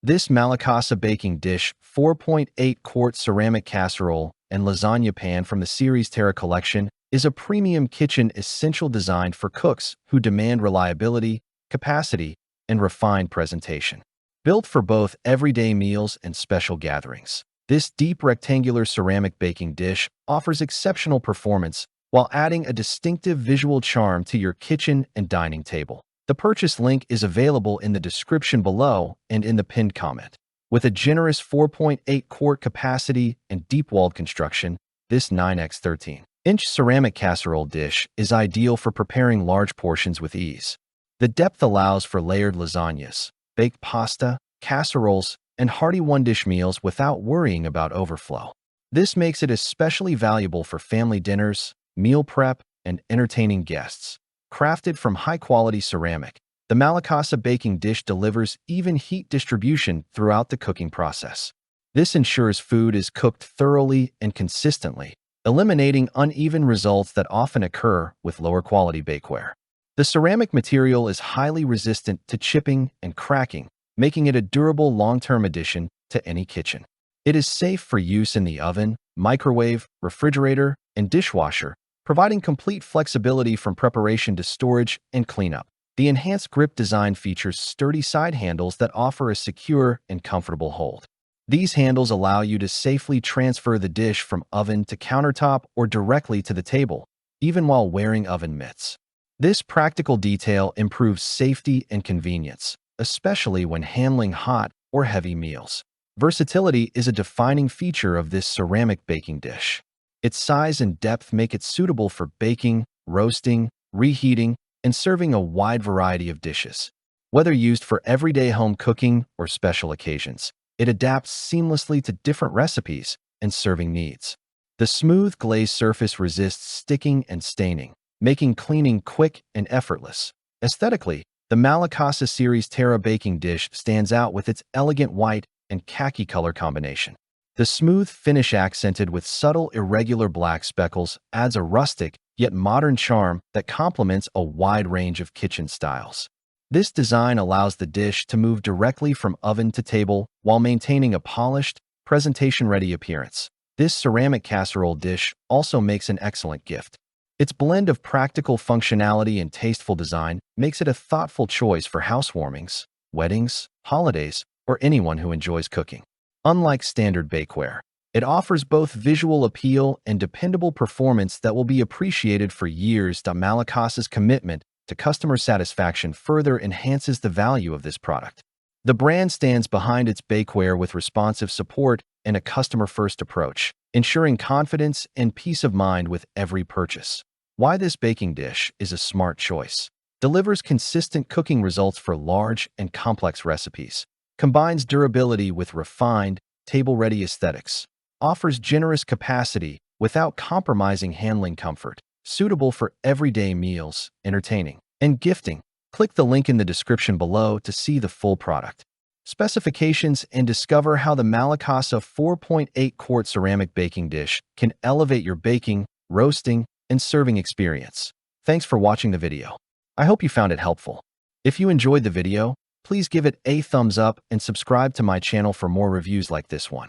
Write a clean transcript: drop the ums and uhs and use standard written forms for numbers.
This Malacasa baking dish, 4.8 quart ceramic casserole and lasagna pan from the series Terra collection, is a premium kitchen essential designed for cooks who demand reliability, capacity, and refined presentation. Built for both everyday meals and special gatherings, this deep rectangular ceramic baking dish offers exceptional performance while adding a distinctive visual charm to your kitchen and dining table. The purchase link is available in the description below and in the pinned comment. With a generous 4.8 quart capacity and deep-walled construction, this 9x13-inch ceramic casserole dish is ideal for preparing large portions with ease. The depth allows for layered lasagnas, baked pasta, casseroles, and hearty one-dish meals without worrying about overflow. This makes it especially valuable for family dinners, meal prep, and entertaining guests. Crafted from high-quality ceramic, the Malacasa baking dish delivers even heat distribution throughout the cooking process. This ensures food is cooked thoroughly and consistently, eliminating uneven results that often occur with lower-quality bakeware. The ceramic material is highly resistant to chipping and cracking, making it a durable long-term addition to any kitchen. It is safe for use in the oven, microwave, refrigerator, and dishwasher, providing complete flexibility from preparation to storage and cleanup. The enhanced grip design features sturdy side handles that offer a secure and comfortable hold. These handles allow you to safely transfer the dish from oven to countertop or directly to the table, even while wearing oven mitts. This practical detail improves safety and convenience, especially when handling hot or heavy meals. Versatility is a defining feature of this ceramic baking dish. Its size and depth make it suitable for baking, roasting, reheating, and serving a wide variety of dishes. Whether used for everyday home cooking or special occasions, it adapts seamlessly to different recipes and serving needs. The smooth glazed surface resists sticking and staining, making cleaning quick and effortless. Aesthetically, the Malacasa series Terra baking dish stands out with its elegant white and khaki color combination. The smooth finish accented with subtle irregular black speckles adds a rustic yet modern charm that complements a wide range of kitchen styles. This design allows the dish to move directly from oven to table while maintaining a polished, presentation-ready appearance. This ceramic casserole dish also makes an excellent gift. Its blend of practical functionality and tasteful design makes it a thoughtful choice for housewarmings, weddings, holidays, or anyone who enjoys cooking. Unlike standard bakeware, it offers both visual appeal and dependable performance that will be appreciated for years. Malacasa's commitment to customer satisfaction further enhances the value of this product. The brand stands behind its bakeware with responsive support and a customer-first approach, ensuring confidence and peace of mind with every purchase. Why this baking dish is a smart choice. Delivers consistent cooking results for large and complex recipes. Combines durability with refined, table-ready aesthetics. Offers generous capacity without compromising handling comfort. Suitable for everyday meals, entertaining, and gifting. Click the link in the description below to see the full product specifications and discover how the Malacasa 4.8 quart ceramic baking dish can elevate your baking, roasting, and serving experience. Thanks for watching the video. I hope you found it helpful. If you enjoyed the video, please give it a thumbs up and subscribe to my channel for more reviews like this one.